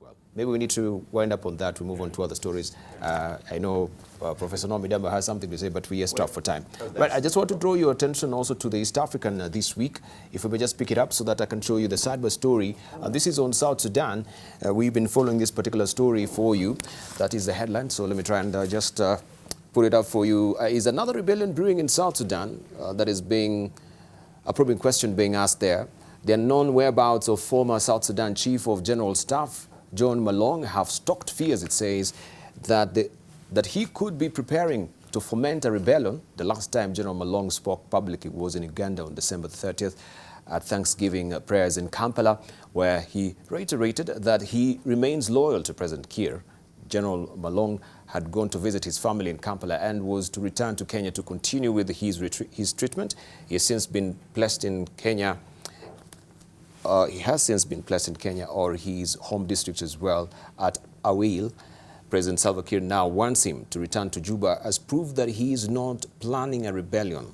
Well, maybe we need to wind up on that. We move on to other stories. I know Professor Nomidamba has something to say, but we are strapped for time. But I just want to draw your attention also to the East African this week. If we may just pick it up so that I can show you the cyber story. This is on South Sudan. We've been following this particular story for you. That is the headline. So let me try and just put it up for you. Is another rebellion brewing in South Sudan that is being, a probing question being asked there. The unknown whereabouts of former South Sudan Chief of General Staff Paul Malong have stoked fears, it says, that he could be preparing to foment a rebellion. The last time General Malong spoke publicly was in Uganda on December 30th at Thanksgiving prayers in Kampala, where he reiterated that he remains loyal to President Kiir. General Malong had gone to visit his family in Kampala and was to return to Kenya to continue with his treatment. He has since been placed in Kenya. He has since been placed in Kenya, or his home district as well, at Awil. President Salva Kiir now wants him to return to Juba as proof that he is not planning a rebellion.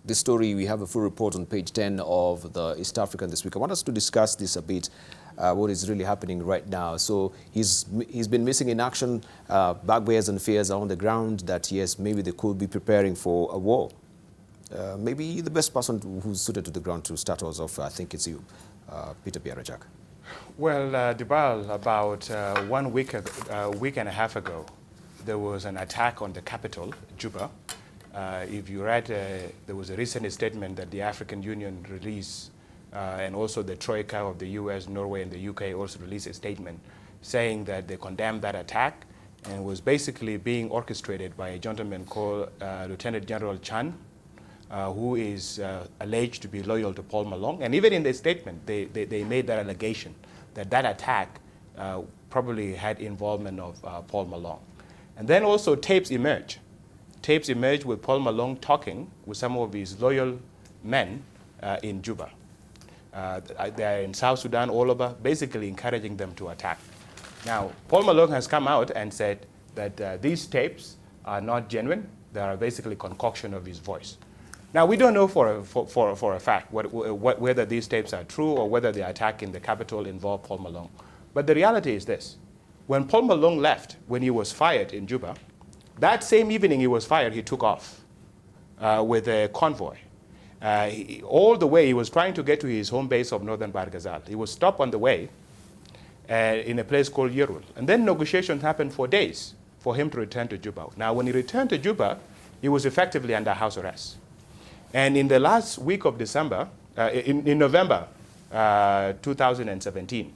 This story, we have a full report on page 10 of the East African this week. I want us to discuss this a bit, what is really happening right now. So he's been missing in action, bugbears and fears are on the ground that, yes, maybe they could be preparing for a war. Maybe the best person who's suited to the ground to start us off, I think it's you. Peter Ajak. Well, Dibal, about 1 week, week and a half ago, there was an attack on the capital, Juba. If you read, there was a recent statement that the African Union released, and also the Troika of the US, Norway, and the UK also released a statement saying that they condemned that attack and was basically being orchestrated by a gentleman called Lieutenant General Chan, who is alleged to be loyal to Paul Malong. And even in the statement, they made that allegation that that attack probably had involvement of Paul Malong. And then also tapes emerged. Tapes emerged with Paul Malong talking with some of his loyal men in Juba. They're in South Sudan, all over, basically encouraging them to attack. Now, Paul Malong has come out and said that these tapes are not genuine. They are basically concoction of his voice. Now, we don't know for a fact whether these tapes are true or whether the attack in the capital involved Paul Malong. But the reality is this. When Paul Malong left, when he was fired in Juba, that same evening he was fired, he took off with a convoy. All the way, he was trying to get to his home base of northern Barghazal. He was stopped on the way in a place called Yerul. And then negotiations happened for days for him to return to Juba. Now, when he returned to Juba, he was effectively under house arrest. And in the last week of December, in November 2017,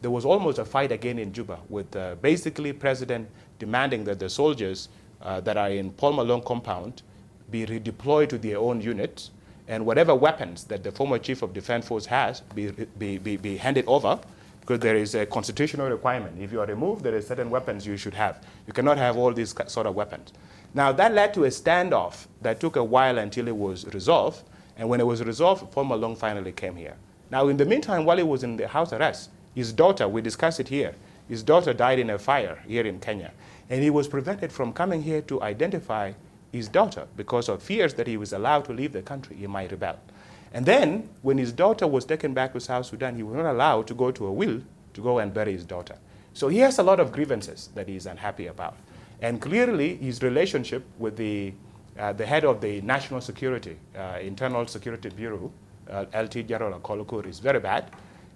there was almost a fight again in Juba with basically President demanding that the soldiers that are in Paul Malong compound be redeployed to their own units, and whatever weapons that the former Chief of Defense Force has be handed over, because there is a constitutional requirement. If you are removed, there are certain weapons you should have. You cannot have all these sort of weapons. Now, that led to a standoff that took a while until it was resolved. And when it was resolved, Paul Malong finally came here. Now, in the meantime, while he was in the house arrest, his daughter, we discussed it here, his daughter died in a fire here in Kenya. And he was prevented from coming here to identify his daughter because of fears that he was allowed to leave the country, he might rebel. And then, when his daughter was taken back to South Sudan, he was not allowed to go to a will to go and bury his daughter. So he has a lot of grievances that he's unhappy about. And clearly, his relationship with the head of the National Security, Internal Security Bureau, LT General Akol, is very bad.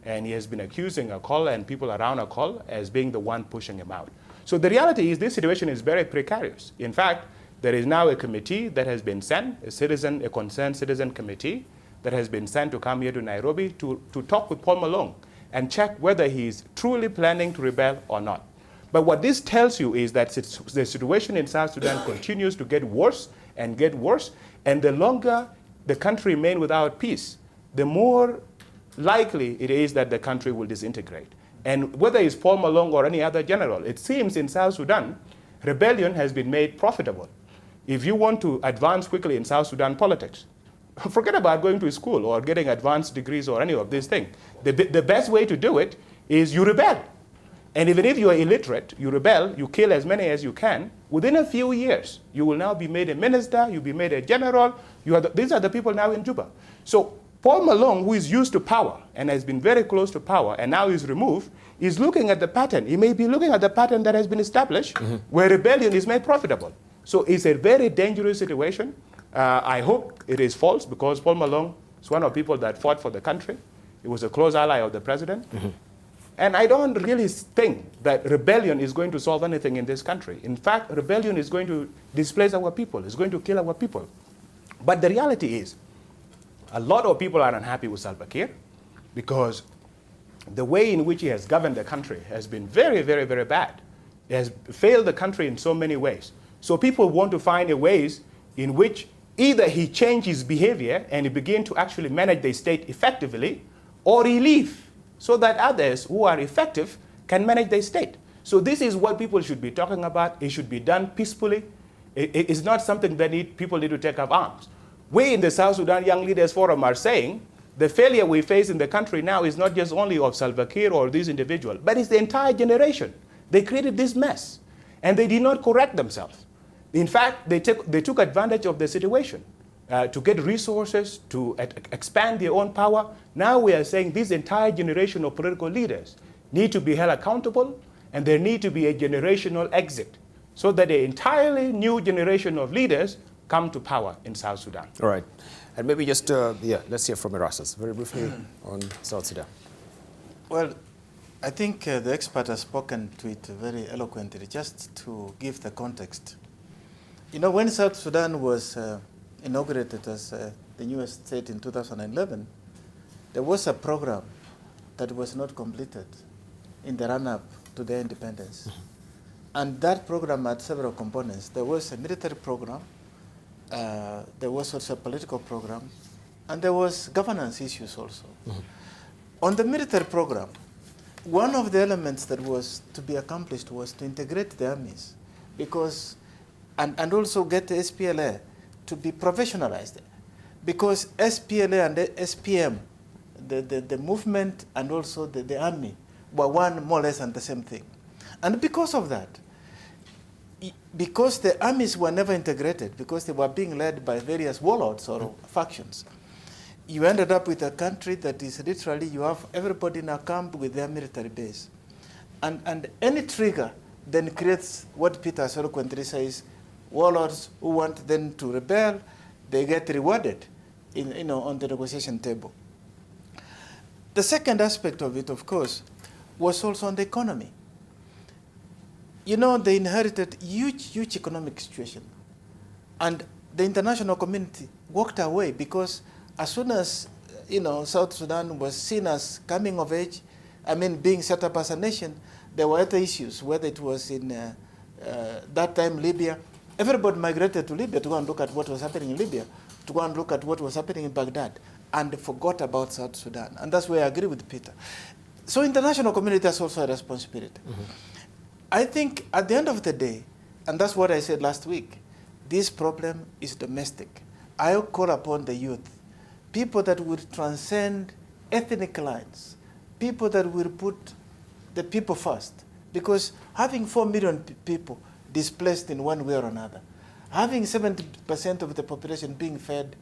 And he has been accusing Akol and people around Akol as being the one pushing him out. So the reality is this situation is very precarious. In fact, there is now a committee that has been sent, a concerned citizen committee that has been sent to come here to Nairobi to talk with Paul Malong and check whether he's truly planning to rebel or not. But what this tells you is that the situation in South Sudan continues to get worse, and the longer the country remains without peace, the more likely it is that the country will disintegrate. And whether it's Paul Malong or any other general, it seems in South Sudan, rebellion has been made profitable. If you want to advance quickly in South Sudan politics, forget about going to school or getting advanced degrees or any of these things. The best way to do it is you rebel. And even if you are illiterate, you rebel, you kill as many as you can, within a few years, you will now be made a minister, you'll be made a general. These are the people now in Juba. So Paul Malong, who is used to power and has been very close to power and now is removed, is looking at the pattern. He may be looking at the pattern that has been established where rebellion is made profitable. So it's a very dangerous situation. I hope it is false because Paul Malong is one of the people that fought for the country. He was a close ally of the president. And I don't really think that rebellion is going to solve anything in this country. In fact, rebellion is going to displace our people. It's going to kill our people. But the reality is, a lot of people are unhappy with Salva Kiir because the way in which he has governed the country has been very, very, very bad. He has failed the country in so many ways. So people want to find a ways in which either he change his behavior and he begin to actually manage the state effectively, or he leave so that others who are effective can manage the state. So this is what people should be talking about. It should be done peacefully. It's not something that people need to take up arms. We in the South Sudan Young Leaders Forum are saying the failure we face in the country now is not just only of Salva Kiir or this individual, but it's the entire generation. They created this mess, and they did not correct themselves. In fact, they took advantage of the situation to get resources, to expand their own power. Now we are saying this entire generation of political leaders need to be held accountable, and there need to be a generational exit so that an entirely new generation of leaders come to power in South Sudan. All right. And maybe just, let's hear from Erastus very briefly on South Sudan. Well, I think the expert has spoken to it very eloquently. Just to give the context. You know, when South Sudan was inaugurated as the newest state in 2011, there was a program that was not completed in the run-up to their independence. And that program had several components. There was a military program, there was also a political program, and there was governance issues also. On the military program, one of the elements that was to be accomplished was to integrate the armies, because, and also get the SPLA to be professionalized, because SPLA and the SPM, the movement and also the army were one more or less and the same thing. And because of that, because the armies were never integrated, because they were being led by various warlords or factions, you ended up with a country that is literally, you have everybody in a camp with their military base. And any trigger then creates what Peter so eloquently says, warlords who want them to rebel, they get rewarded on the negotiation table. The second aspect of it, of course, was also on the economy. You know, they inherited huge economic situation. And the international community walked away because as soon as, South Sudan was seen as coming of age, being set up as a nation, there were other issues, whether it was in that time Libya. Everybody migrated to Libya to go and look at what was happening in Libya, to go and look at what was happening in Baghdad, and forgot about South Sudan. And that's where I agree with Peter. So international community has also a responsibility. I think at the end of the day, and that's what I said last week, this problem is domestic. I call upon the youth, people that will transcend ethnic lines, people that will put the people first. Because having 4 million people displaced in one way or another, having 70% of the population being fed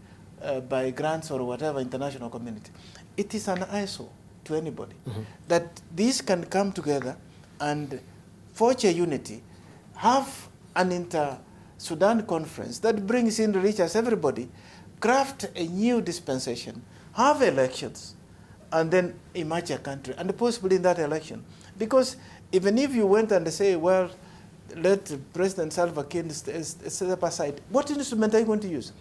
by grants or whatever international community, it is an eyesore to anybody. That these can come together and forge a unity, have an inter-Sudan conference that brings in, reaches everybody, craft a new dispensation, have elections, and then emerge a country, and possibly in that election. Because even if you went and say, well, let President Salva Kiir step aside, what instrument are you going to use?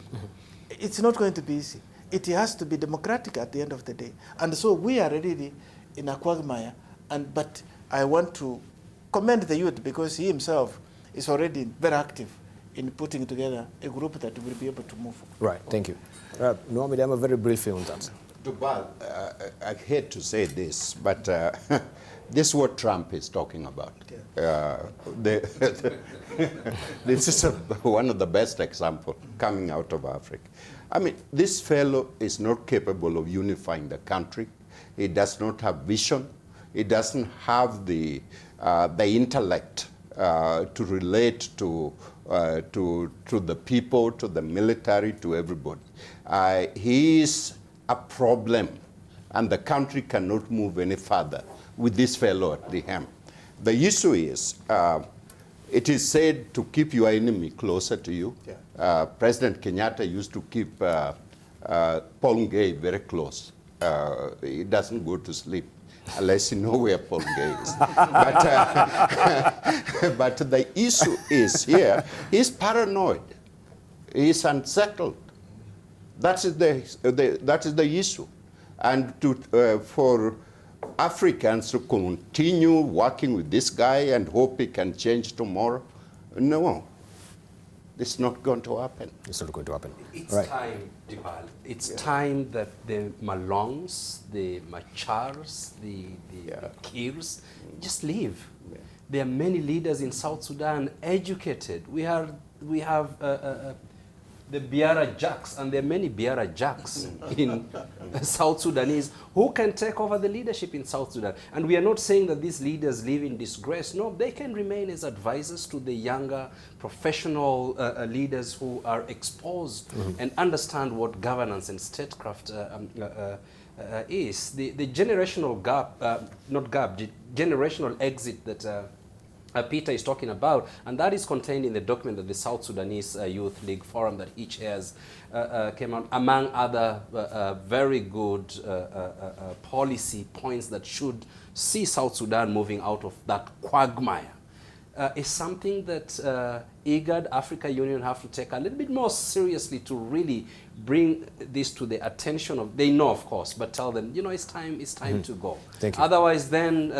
It's not going to be easy. It has to be democratic at the end of the day. And so we are really in a quagmire, but I want to commend the youth because he himself is already very active in putting together a group that will be able to move. Right, thank you. Noah Midama, very briefly on that. Dubal, I hate to say this, but this is what Trump is talking about. This is one of the best examples coming out of Africa. This fellow is not capable of unifying the country. He does not have vision. He doesn't have the intellect to relate to the people, to the military, to everybody. He is a problem, and the country cannot move any further with this fellow at the helm. The issue is, it is said to keep your enemy closer to you. Yeah. President Kenyatta used to keep Paul Malong very close. He doesn't go to sleep unless you know where Paul Malong is. But the issue is here, he's paranoid. He's unsettled. That is the issue. And for Africans to continue working with this guy and hope he can change tomorrow, no, it's not going to happen. It's not going to happen. It's time, Dibal. It's time that the Malongs, the Machars, the Kirs just leave. Yeah. There are many leaders in South Sudan educated. We have the Biara Jacks, and there are many Biara Jacks in South Sudanese who can take over the leadership in South Sudan. And we are not saying that these leaders live in disgrace. No, they can remain as advisors to the younger professional leaders who are exposed and understand what governance and statecraft is. The generational gap, generational exit that Peter is talking about, and that is contained in the document that the South Sudanese Youth League Forum that each years came out, among other very good policy points that should see South Sudan moving out of that quagmire. Is something that IGAD, Africa Union, have to take a little bit more seriously to really bring this to the attention of, they know of course, but tell them, you know, it's time to go. Thank you. Otherwise then,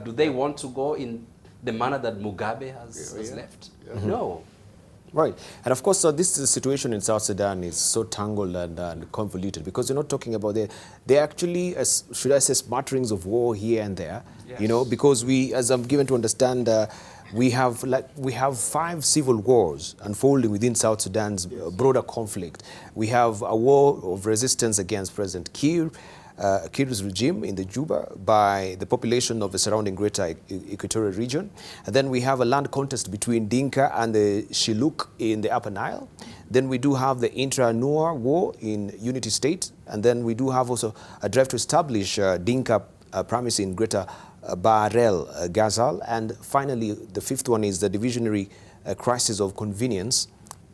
do they want to go in the manner that Mugabe has left? Yeah. No. Right. And of course, this situation in South Sudan is so tangled and convoluted because you're not talking about they're actually, should I say, smatterings of war here and there. Yes. You know, because we, as I'm given to understand, we have 5 civil wars unfolding within South Sudan's broader conflict. We have a war of resistance against President Kiir, Kiir's regime in the Juba by the population of the surrounding greater equatorial region. And then we have a land contest between Dinka and the Shilluk in the Upper Nile. Then we do have the Ajak.Noah war in Unity State. And then we do have also a drive to establish Dinka primacy in greater Baharel, Ghazal. And finally, the 5th one is the divisionary crisis of convenience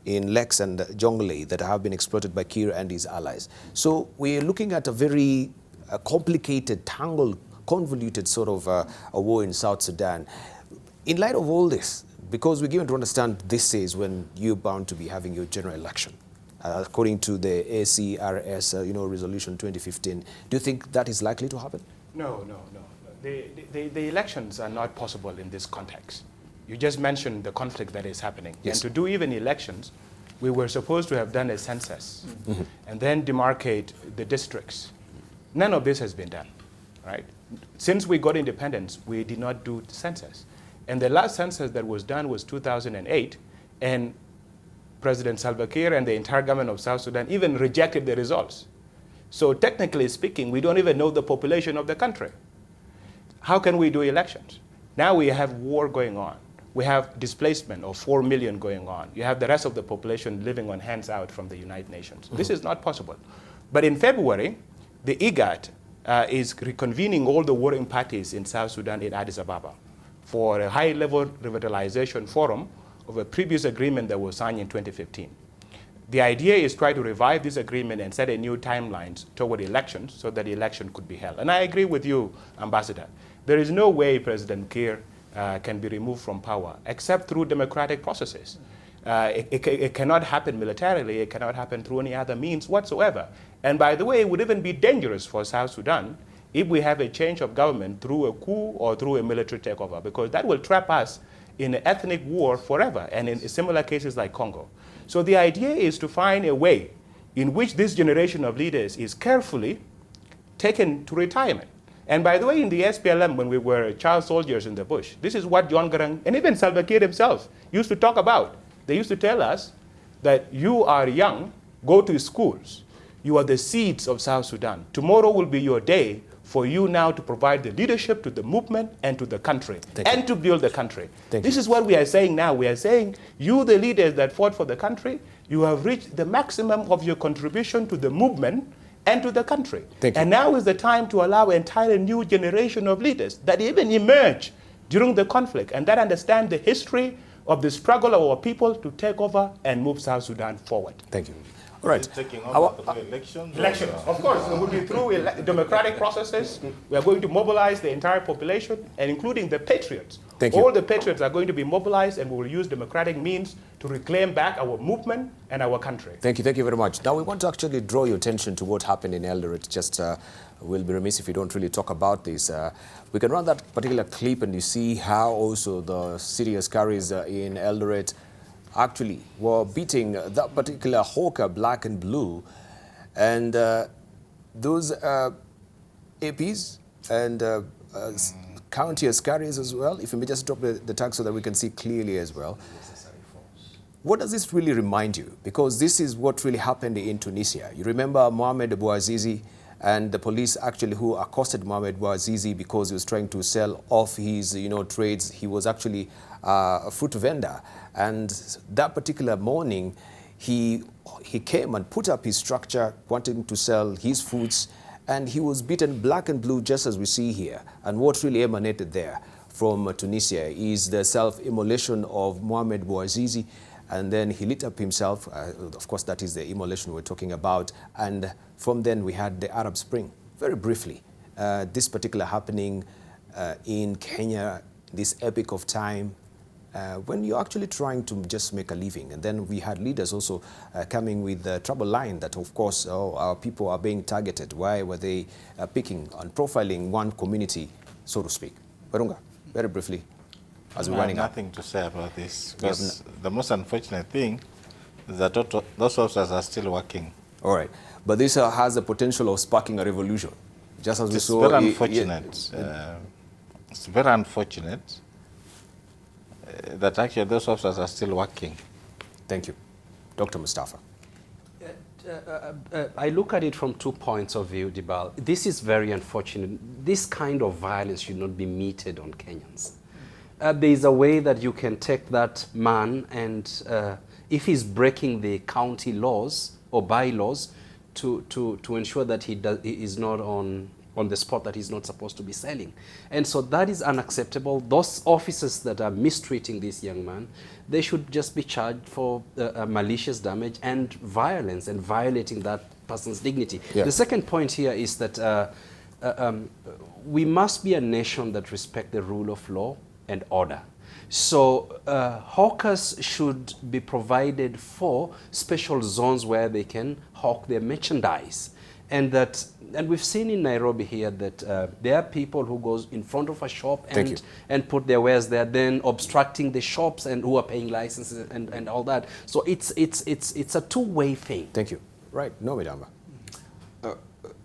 in Lex and Jonglei that have been exploited by Kiir and his allies. So we're looking at a very complicated, tangled, convoluted sort of a war in South Sudan. In light of all this, because we're given to understand this is when you're bound to be having your general election, according to the ACRS resolution 2015, do you think that is likely to happen? No. The elections are not possible in this context. You just mentioned the conflict that is happening. Yes. And to do even elections, we were supposed to have done a census and then demarcate the districts. None of this has been done, right? Since we got independence, we did not do the census. And the last census that was done was 2008, and President Salva Kiir and the entire government of South Sudan even rejected the results. So technically speaking, we don't even know the population of the country. How can we do elections? Now we have war going on. We have displacement of 4 million going on. You have the rest of the population living on hands out from the United Nations. This is not possible. But in February, the IGAD is reconvening all the warring parties in South Sudan in Addis Ababa for a high-level revitalization forum of a previous agreement that was signed in 2015. The idea is try to revive this agreement and set a new timeline toward elections so that the election could be held. And I agree with you, Ambassador. There is no way President Kiir can be removed from power except through democratic processes. It cannot happen militarily. It cannot happen through any other means whatsoever. And by the way, it would even be dangerous for South Sudan if we have a change of government through a coup or through a military takeover, because that will trap us in an ethnic war forever, and in similar cases like Congo. So the idea is to find a way in which this generation of leaders is carefully taken to retirement. And by the way, in the SPLM, when we were child soldiers in the bush, this is what John Garang and even Salva Kiir himself used to talk about. They used to tell us that you are young, go to schools. You are the seeds of South Sudan. Tomorrow will be your day for you now to provide the leadership to the movement and to the country and to build the country. This is what we are saying now. We are saying, you, the leaders that fought for the country, you have reached the maximum of your contribution to the movement and to the country. Thank you. And now is the time to allow an entirely new generation of leaders that even emerge during the conflict and that understand the history of the struggle of our people to take over and move South Sudan forward. Thank you. All right. Taking over through elections? Elections, of course, it will be through democratic processes. We are going to mobilize the entire population, and including the patriots. Thank you. All the patriots are going to be mobilized, and we will use democratic means to reclaim back our movement and our country. Thank you very much. Now we want to actually draw your attention to what happened in Eldoret. Just we'll be remiss if we don't really talk about this. We can run that particular clip and you see how also the city askaris in Eldoret actually were beating that particular hawker, black and blue. And those APs and county askaris as well, if you may just drop the tag so that we can see clearly as well. What does this really remind you? Because this is what really happened in Tunisia. You remember Mohamed Bouazizi and the police actually who accosted Mohamed Bouazizi because he was trying to sell off his trades. He was actually a fruit vendor. And that particular morning, he came and put up his structure, wanting to sell his foods, and he was beaten black and blue just as we see here. And what really emanated there from Tunisia is the self-immolation of Mohamed Bouazizi. And then he lit up himself. Of course, that is the immolation we're talking about. And from then we had the Arab Spring. Very briefly, this particular happening in Kenya, this epic of time, when you're actually trying to just make a living. And then we had leaders also coming with the trouble line that, of course, our people are being targeted. Why were they picking and profiling one community, so to speak? Barunga, very briefly, as we're running up. Nothing to say about this, because the most unfortunate thing is that those officers are still working. All right. But this has the potential of sparking a revolution, just as we It's saw. very unfortunate. It's very unfortunate that actually those officers are still working. Thank you. Dr. Mustafa. I look at it from 2 points of view, Dibal. This is very unfortunate. This kind of violence should not be meted on Kenyans. There is a way that you can take that man and if he's breaking the county laws or bylaws to ensure that he is not on the spot that he's not supposed to be selling. And so that is unacceptable. Those officers that are mistreating this young man, they should just be charged for malicious damage and violence and violating that person's dignity. Yeah. The second point here is that we must be a nation that respects the rule of law and order. So hawkers should be provided for special zones where they can hawk their merchandise. And we've seen in Nairobi here that there are people who goes in front of a shop and put their wares there, then obstructing the shops and who are paying licenses and all that. So it's a two-way thing. Thank you. Right. No, Midamba.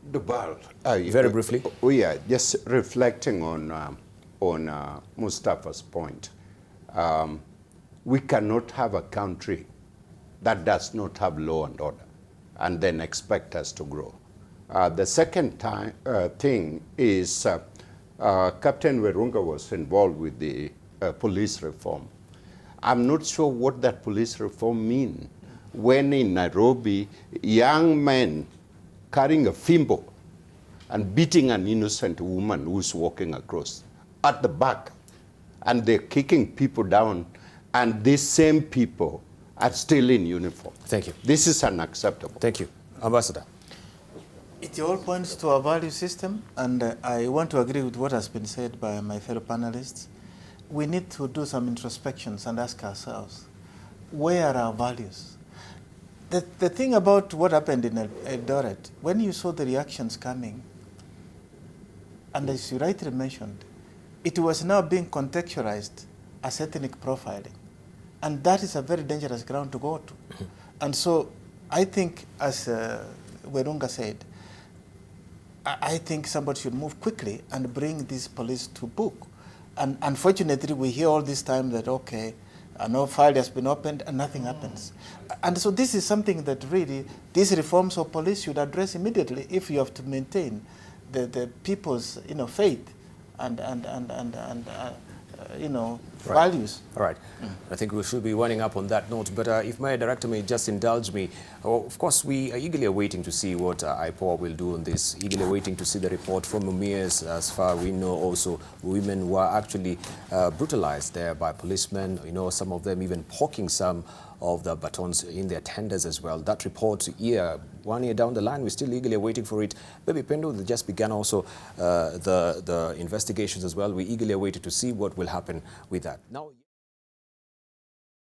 Very briefly. Yeah, just reflecting on Mustafa's point. We cannot have a country that does not have law and order and then expect us to grow. The second thing is Captain Werunga was involved with the police reform. I'm not sure what that police reform means when in Nairobi, young men carrying a fimbo and beating an innocent woman who's walking across at the back, and they're kicking people down, and these same people are still in uniform. Thank you. This is unacceptable. Thank you. Ambassador. It all points to our value system, and I want to agree with what has been said by my fellow panelists. We need to do some introspections and ask ourselves, where are our values? The thing about what happened in Eldoret, when you saw the reactions coming, and as you rightly mentioned, it was now being contextualized as ethnic profiling. And that is a very dangerous ground to go to. And so I think, as Werunga said, I think somebody should move quickly and bring these police to book. And unfortunately, we hear all this time that, okay, no file has been opened and nothing happens. And so this is something that really, these reforms of police should address immediately if you have to maintain the people's faith and values. All right. I think we should be winding up on that note. But if my director may just indulge me, of course, we are eagerly awaiting to see what IPOA will do on this, eagerly waiting to see the report from Mumias. As far we know, also, women were actually brutalized there by policemen, you know, some of them even poking some of the batons in their tenders as well. That report, 1 year down the line, we're still eagerly waiting for it. Baby Pendo, they just began also the investigations as well. We eagerly awaited to see what will happen with that. Now.